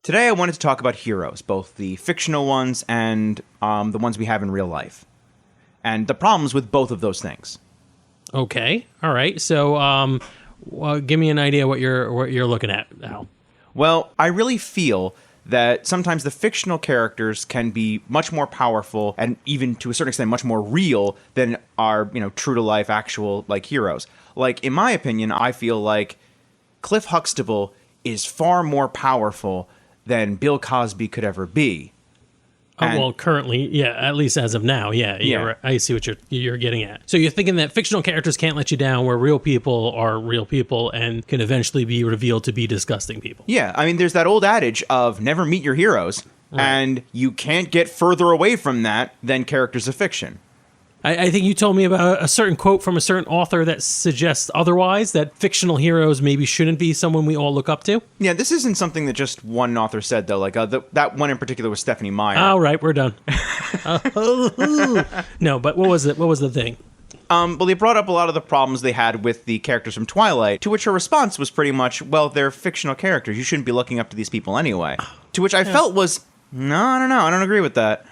Today I wanted to talk about heroes, both the fictional ones and the ones we have in real life, and the problems with both of those things. Okay, all right. So, give me an idea what you're looking at, Al. Well, I really feel that sometimes the fictional characters can be much more powerful and even to a certain extent much more real than our, true to life actual heroes. Like, in my opinion, I feel like Cliff Huxtable is far more powerful than Bill Cosby could ever be. Well, currently, yeah, at least as of now, yeah. Right. I see what you're getting at. So you're thinking that fictional characters can't let you down, where real people are real people and can eventually be revealed to be disgusting people. Yeah, I mean, there's that old adage of never meet your heroes, right. And you can't get further away from that than characters of fiction. I think you told me about a certain quote from a certain author that suggests otherwise, that fictional heroes maybe shouldn't be someone we all look up to. Yeah, this isn't something that just one author said, though. That one in particular was Stephanie Meyer. All right, we're done. No, but what was it? What was the thing? Well, they brought up a lot of the problems they had with the characters from Twilight, to which her response was pretty much, well, they're fictional characters. You shouldn't be looking up to these people anyway. To which I felt was, no, I don't know. I don't agree with that.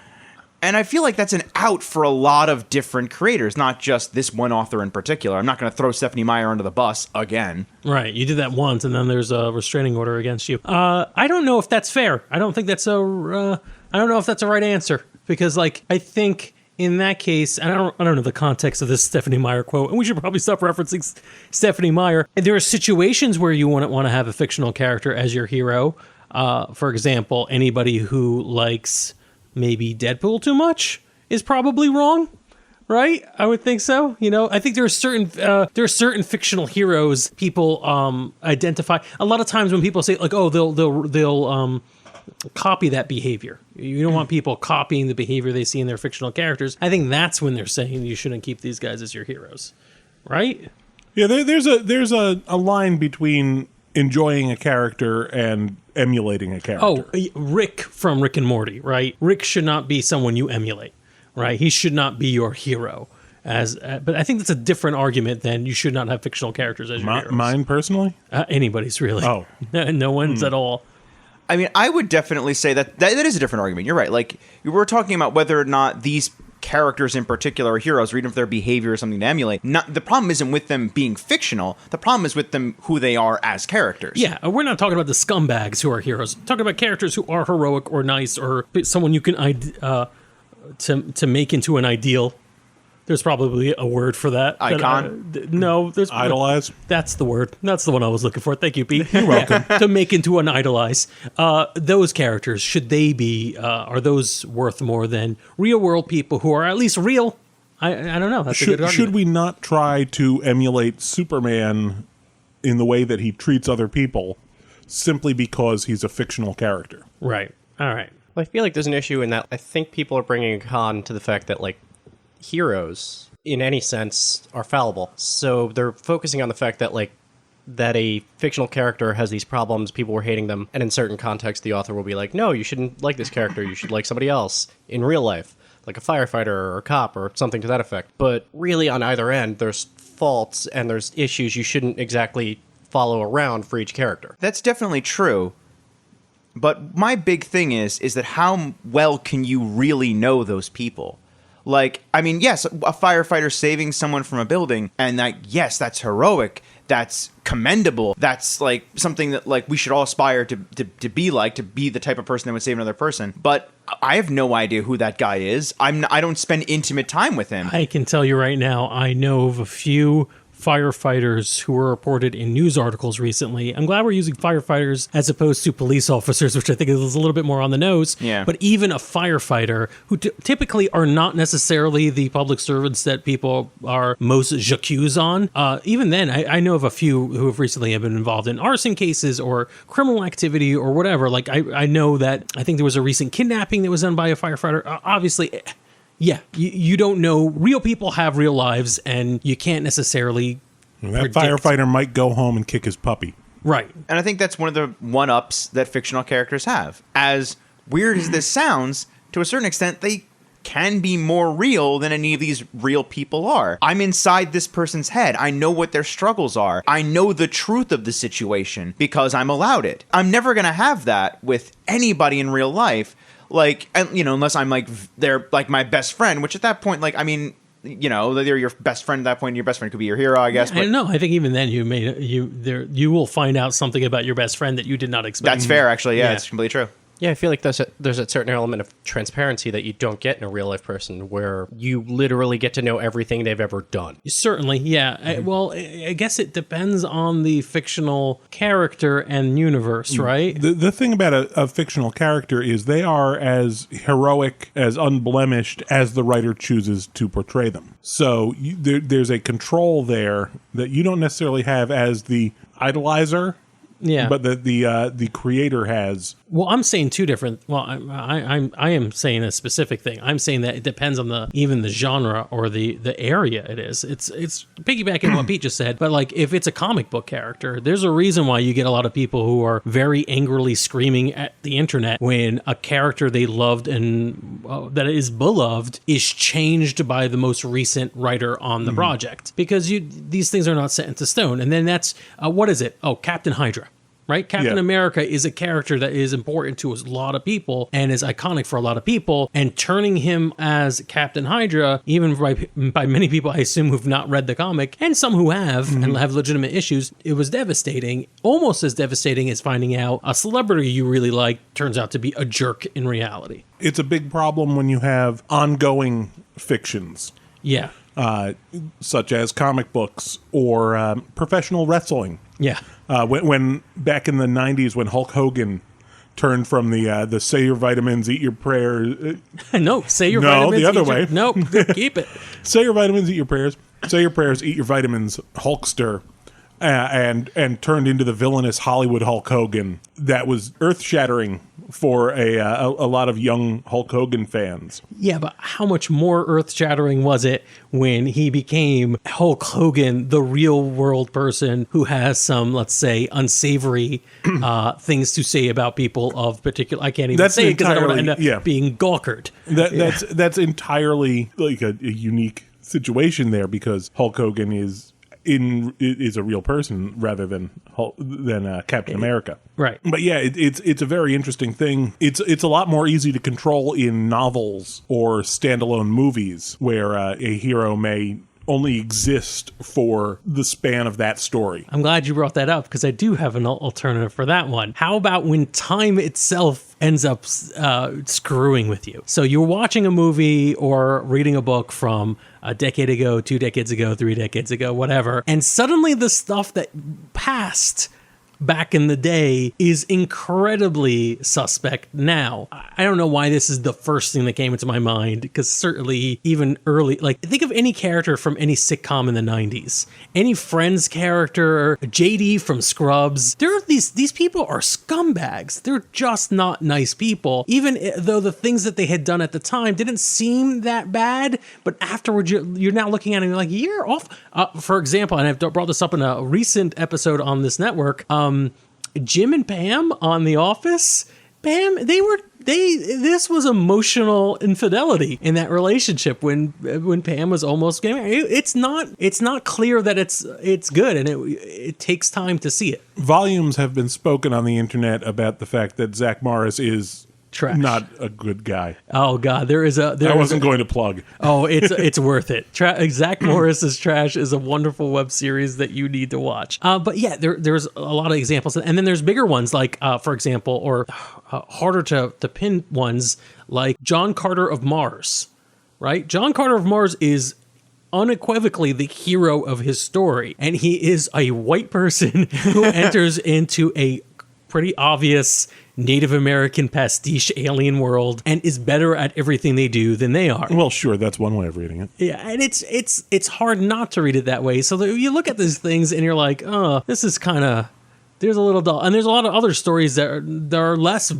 And I feel like that's an out for a lot of different creators, not just this one author in particular. I'm not going to throw Stephanie Meyer under the bus again. Right. You did that once, and then there's a restraining order against you. I don't know if that's fair. I don't think that's I don't know if that's a right answer. Because, I think in that case, and I don't know the context of this Stephanie Meyer quote, and we should probably stop referencing Stephanie Meyer. And there are situations where you wouldn't want to have a fictional character as your hero. For example, anybody who likes maybe Deadpool too much is probably wrong, right? I would think so. I think there are certain fictional heroes people identify. A lot of times when people say they'll copy that behavior. You don't want people copying the behavior they see in their fictional characters. I think that's when they're saying you shouldn't keep these guys as your heroes, right? Yeah, there's a line between enjoying a character and emulating a character. Oh, Rick from Rick and Morty, right? Rick should not be someone you emulate, right? He should not be your hero. But I think that's a different argument than you should not have fictional characters as your heroes. Mine personally? Anybody's really. Oh. No one's at all. I mean, I would definitely say that is a different argument. You're right. Like, you were talking about whether or not these characters in particular are heroes, or even if their behavior is something to emulate. The problem isn't with them being fictional. The problem is with them who they are as characters. Yeah, we're not talking about the scumbags who are heroes. We're talking about characters who are heroic or nice, or someone you can to make into an ideal. There's probably a word for that. Icon? No, there's Idolize? That's the word. That's the one I was looking for. Thank you, Pete. You're welcome. To make into an idolize. Those characters, should they be, are those worth more than real world people who are at least real? I don't know. That's a good argument. Should we not try to emulate Superman in the way that he treats other people simply because he's a fictional character? Right. All right. Well, I feel like there's an issue in that I think people are bringing a con to the fact that, heroes, in any sense, are fallible. So they're focusing on the fact that, that a fictional character has these problems, people were hating them, and in certain contexts, the author will be like, no, you shouldn't like this character, you should like somebody else in real life, like a firefighter or a cop or something to that effect. But really, on either end, there's faults and there's issues you shouldn't exactly follow around for each character. That's definitely true. But my big thing is that how well can you really know those people? Yes, a firefighter saving someone from a building, and yes, that's heroic, that's commendable, that's something that we should all aspire to be to be the type of person that would save another person. But I have no idea who that guy is. I don't spend intimate time with him. I can tell you right now, I know of a few firefighters who were reported in news articles recently. I'm glad we're using firefighters as opposed to police officers, which I think is a little bit more on the nose. Yeah. But even a firefighter, who typically are not necessarily the public servants that people are most j'accuse on, even then, I know of a few who have recently been involved in arson cases or criminal activity or whatever. I know that I think there was a recent kidnapping that was done by a firefighter. Obviously, yeah, you don't know. Real people have real lives, and you can't necessarily That firefighter might go home and kick his puppy. Right. And I think that's one of the one-ups that fictional characters have. As weird as this sounds, to a certain extent, they can be more real than any of these real people are. I'm inside this person's head. I know what their struggles are. I know the truth of the situation because I'm allowed it. I'm never going to have that with anybody in real life. Like, you know, unless I'm like, they're like my best friend, which at that point, like, I mean, you know, they're your best friend at that point. Your best friend could be your hero, I guess. I don't know. I think even then you will find out something about your best friend that you did not expect. That's fair, actually. Yeah, Yeah. it's completely true. Yeah, I feel like there's a certain element of transparency that you don't get in a real life person, where you literally get to know everything they've ever done. Certainly, yeah. I guess it depends on the fictional character and universe, right? The thing about a fictional character is they are as heroic, as unblemished as the writer chooses to portray them. So there's a control there that you don't necessarily have as the idolizer. Yeah. But the creator has. Well, I'm saying two different. Well, I am saying a specific thing. I'm saying that it depends on even the genre or the area it is. It's piggybacking on what Pete just said. But like, if it's a comic book character, there's a reason why you get a lot of people who are very angrily screaming at the internet when a character they loved and that is beloved is changed by the most recent writer on the project, because these things are not set into stone. And then that's what is it? Oh, Captain Hydra. Right? Captain America is a character that is important to a lot of people and is iconic for a lot of people. And turning him as Captain Hydra, even by many people, I assume, who've not read the comic, and some who have and have legitimate issues, it was devastating. Almost as devastating as finding out a celebrity you really like turns out to be a jerk in reality. It's a big problem when you have ongoing fictions. Yeah. Such as comic books or professional wrestling. Yeah. When back in the 90s, when Hulk Hogan turned from the say your vitamins, eat your prayers. No, say your No, vitamins. the other eat your- way. Nope, keep it. Say your vitamins, eat your prayers. Say your prayers, eat your vitamins. Hulkster, and turned into the villainous Hollywood Hulk Hogan. That was earth shattering for a lot of young Hulk Hogan fans. Yeah, but how much more earth-shattering was it when he became Hulk Hogan, the real-world person who has some, let's say, unsavory things to say about people of particular... I can't even say it because I don't want to end up being gawkered. That's entirely like a unique situation there, because Hulk Hogan is a real person rather than Captain America. Right. But yeah, it's a very interesting thing. It's a lot more easy to control in novels or standalone movies where a hero may only exist for the span of that story. I'm glad you brought that up, because I do have an alternative for that one. How about when time itself ends up screwing with you? So you're watching a movie or reading a book from a decade ago, 2 decades ago, 3 decades ago, whatever, and suddenly the stuff that passed back in the day is incredibly suspect now. I don't know why this is the first thing that came into my mind, because certainly even early, like, think of any character from any sitcom in the 90s, any Friends character, JD from Scrubs. These people are scumbags. They're just not nice people, even though the things that they had done at the time didn't seem that bad, but afterwards you're now looking at it and you're like, you're off. For example, and I've brought this up in a recent episode on this network, Jim and Pam on The Office. Pam, this was emotional infidelity in that relationship when Pam was almost getting married. It's not clear that it's good, and it takes time to see it. Volumes have been spoken on the internet about the fact that Zach Morris is trash. Not a good guy. Oh God, I wasn't going to plug. Oh, it's worth it. Zach Morris's Trash is a wonderful web series that you need to watch. But yeah, there's a lot of examples, and then there's bigger ones like, for example, or harder to pin ones like John Carter of Mars. Right, John Carter of Mars is unequivocally the hero of his story, and he is a white person who enters into a pretty obvious Native American pastiche alien world and is better at everything they do than they are. Well, sure, that's one way of reading it. Yeah, and it's hard not to read it that way. So you look at these things and you're like, oh, this is kind of, there's a little dull. And there's a lot of other stories that are less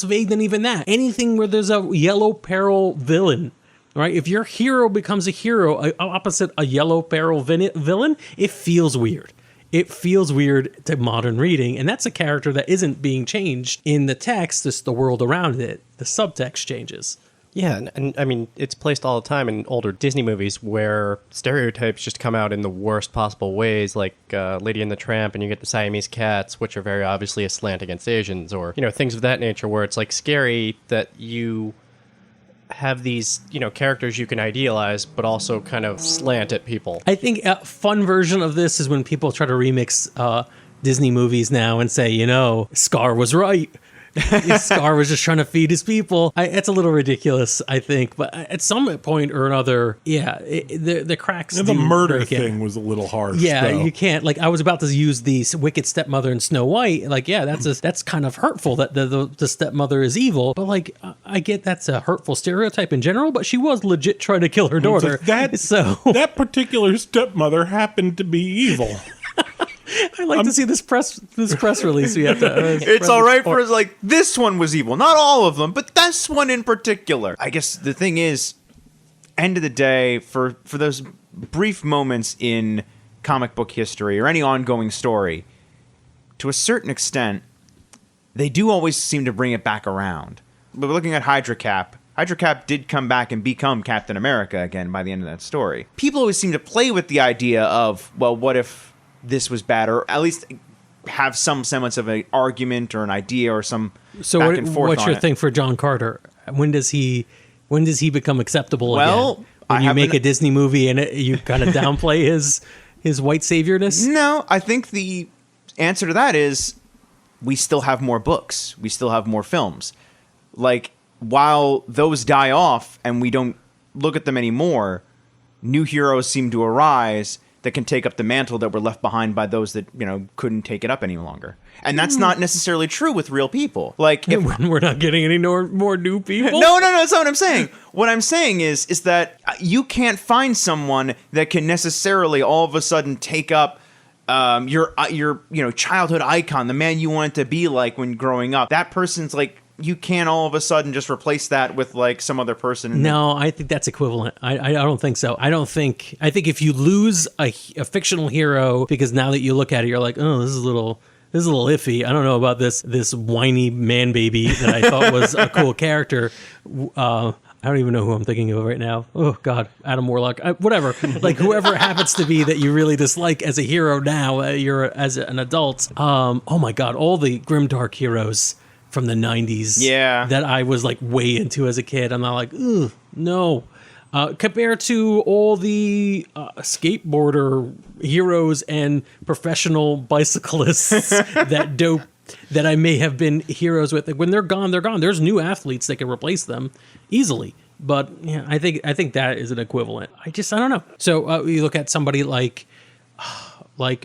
vague than even that. Anything where there's a yellow peril villain, right? If your hero becomes a hero opposite a yellow peril villain, it feels weird. It feels weird to modern reading, and that's a character that isn't being changed in the text, just the world around it. The subtext changes. Yeah, and I mean, it's placed all the time in older Disney movies where stereotypes just come out in the worst possible ways, like Lady and the Tramp, and you get the Siamese cats, which are very obviously a slant against Asians, or, things of that nature where it's, like, scary that you have these, characters you can idealize, but also kind of slant at people. I think a fun version of this is when people try to remix Disney movies now and say, Scar was right. Scar was just trying to feed his people. It's a little ridiculous, I think, but at some point or another, the cracks. And the murder thing was a little harsh. Yeah, though. you can't. Like, I was about to use the wicked stepmother in Snow White. Like, that's kind of hurtful that the stepmother is evil. But like, I get that's a hurtful stereotype in general. But she was legit trying to kill her daughter. That particular stepmother happened to be evil. I like to see this press release. We have to. It's all right for us. Like, this one was evil, not all of them, but this one in particular. I guess the thing is, end of the day, for those brief moments in comic book history or any ongoing story, to a certain extent, they do always seem to bring it back around. But looking at Hydra Cap did come back and become Captain America again by the end of that story. People always seem to play with the idea of, well, what if this was bad, or at least have some semblance of an argument or an idea or some back and forth. What's your thing for John Carter? When does he become acceptable again? When you make a Disney movie and you kind of downplay his white saviorness? No, I think the answer to that is we still have more books. We still have more films. Like, while those die off and we don't look at them anymore, new heroes seem to arise that can take up the mantle that were left behind by those that, couldn't take it up any longer. And that's not necessarily true with real people. Like, if we're not getting any more new people. No, that's not what I'm saying. What I'm saying is that you can't find someone that can necessarily all of a sudden take up your childhood icon, the man you wanted to be like when growing up. That person's like, you can't all of a sudden just replace that with like some other person. No, I think that's equivalent. I don't think so. I think if you lose a fictional hero because now that you look at it, you're like, oh, this is a little iffy. I don't know about this whiny man baby that I thought was a cool character. I don't even know who I'm thinking of right now. Oh God, Adam Warlock, whatever. Like whoever it happens to be that you really dislike as a hero now, you're as an adult. Oh my God, all the grimdark heroes from the 90s that I was like way into as a kid. I'm not like, ugh, no. Compared to all the skateboarder heroes and professional bicyclists that I may have been heroes with. Like, when they're gone, they're gone. There's new athletes that can replace them easily. But yeah, I think that is an equivalent. I don't know. So you look at somebody like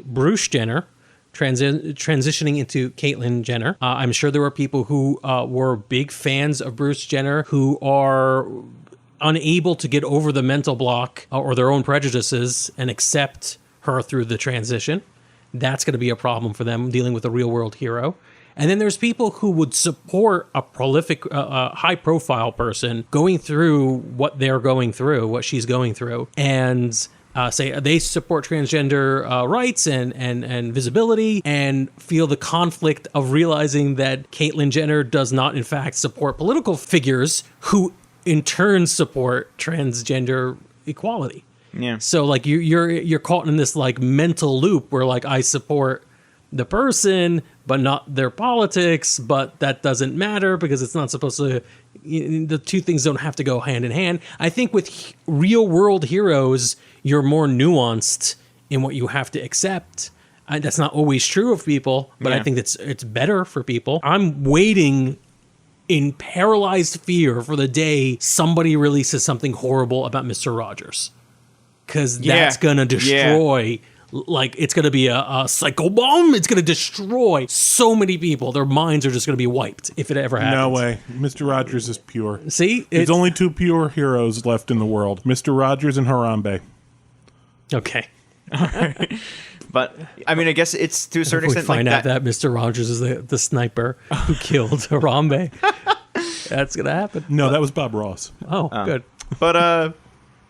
Bruce Jenner, transitioning into Caitlyn Jenner. I'm sure there were people who were big fans of Bruce Jenner who are unable to get over the mental block or their own prejudices and accept her through the transition. That's going to be a problem for them dealing with a real world hero. And then there's people who would support a prolific, high profile person going through what they're going through, what she's going through, and say they support transgender rights and visibility, and feel the conflict of realizing that Caitlyn Jenner does not, in fact, support political figures who, in turn, support transgender equality. Yeah. So, like, you're caught in this like mental loop where like I support the person but not their politics, but that doesn't matter because it's not supposed to. The two things don't have to go hand in hand. I think with real world heroes, you're more nuanced in what you have to accept. That's not always true of people, but I think it's better for people. I'm waiting in paralyzed fear for the day somebody releases something horrible about Mr. Rogers, because that's going to destroy. Like, it's going to be a psycho bomb. It's going to destroy so many people. Their minds are just going to be wiped if it ever happens. No way. Mr. Rogers is pure. See? There's only two pure heroes left in the world. Mr. Rogers and Harambe. Okay. But, I mean, I guess it's to a certain If we extent find like out that Mr. Rogers is the sniper who killed Harambe. That's going to happen. No, that was Bob Ross. Oh, good.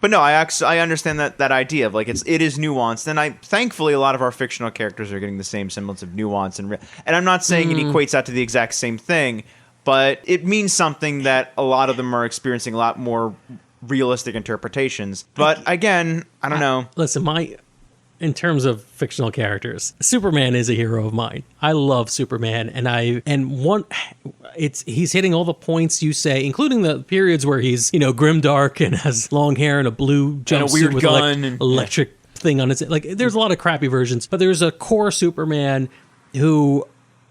But no, I understand that idea of like it is nuanced, and thankfully a lot of our fictional characters are getting the same semblance of nuance and I'm not saying it equates out to the exact same thing, but it means something that a lot of them are experiencing a lot more realistic interpretations. But again, I don't know. Listen, in terms of fictional characters, Superman is a hero of mine. I love Superman, he's hitting all the points you say, including the periods where he's, grimdark and has long hair and a blue jumpsuit weird with gun electric thing on his, like, there's a lot of crappy versions, but there's a core Superman who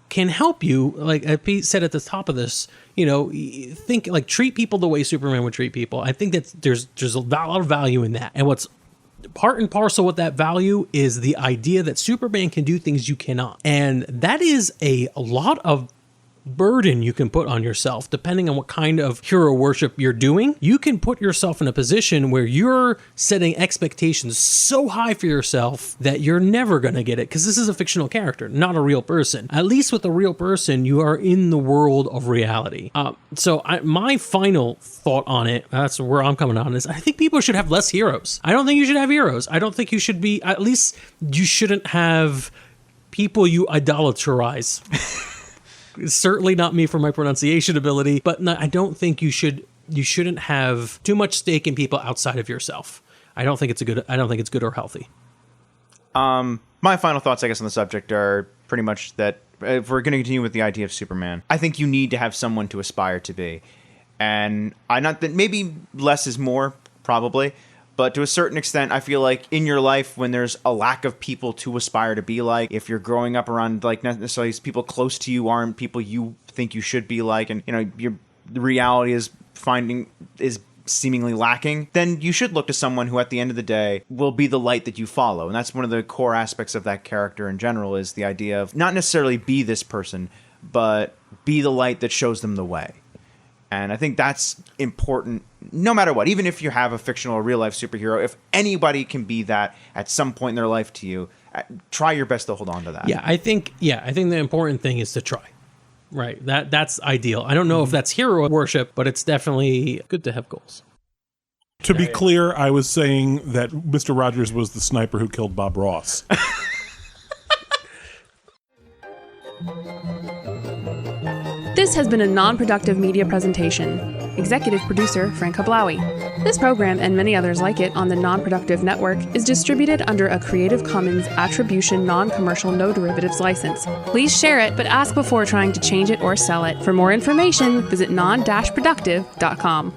can help you, like Pete said at the top of this, treat people the way Superman would treat people. I think that there's a lot of value in that. And what's part and parcel with that value is the idea that Superman can do things you cannot. And that is a lot of burden you can put on yourself depending on what kind of hero worship you're doing. You can put yourself in a position where you're setting expectations so high for yourself that you're never going to get it, because this is a fictional character, not a real person. At least with a real person, you are in the world of reality. My final thought on it, that's where I'm coming on, is I think people should have less heroes. I don't think you should have heroes. I don't think you should be, at least you shouldn't have people you idolatrize. Certainly not me for my pronunciation ability, but no, I don't think you shouldn't have too much stake in people outside of yourself. I don't think it's good or healthy. My final thoughts, I guess, on the subject are pretty much that if we're going to continue with the idea of Superman, I think you need to have someone to aspire to be. And maybe less is more, probably. But to a certain extent, I feel like in your life, when there's a lack of people to aspire to be like, if you're growing up around, like, necessarily people close to you aren't people you think you should be like, and, the reality is seemingly lacking, then you should look to someone who at the end of the day will be the light that you follow. And that's one of the core aspects of that character in general, is the idea of not necessarily be this person, but be the light that shows them the way. And I think that's important no matter what. Even if you have a fictional or real-life superhero, if anybody can be that at some point in their life to you, try your best to hold on to that. I think the important thing is to try. Right. That's ideal. I don't know if that's hero worship, but it's definitely good to have goals. To be clear, I was saying that Mr. Rogers was the sniper who killed Bob Ross. This has been a non-productive media presentation. Executive producer Frank Hablawi. This program and many others like it on the Non-Productive Network is distributed under a Creative Commons Attribution Non-Commercial No Derivatives license. Please share it, but ask before trying to change it or sell it. For more information, visit non-productive.com.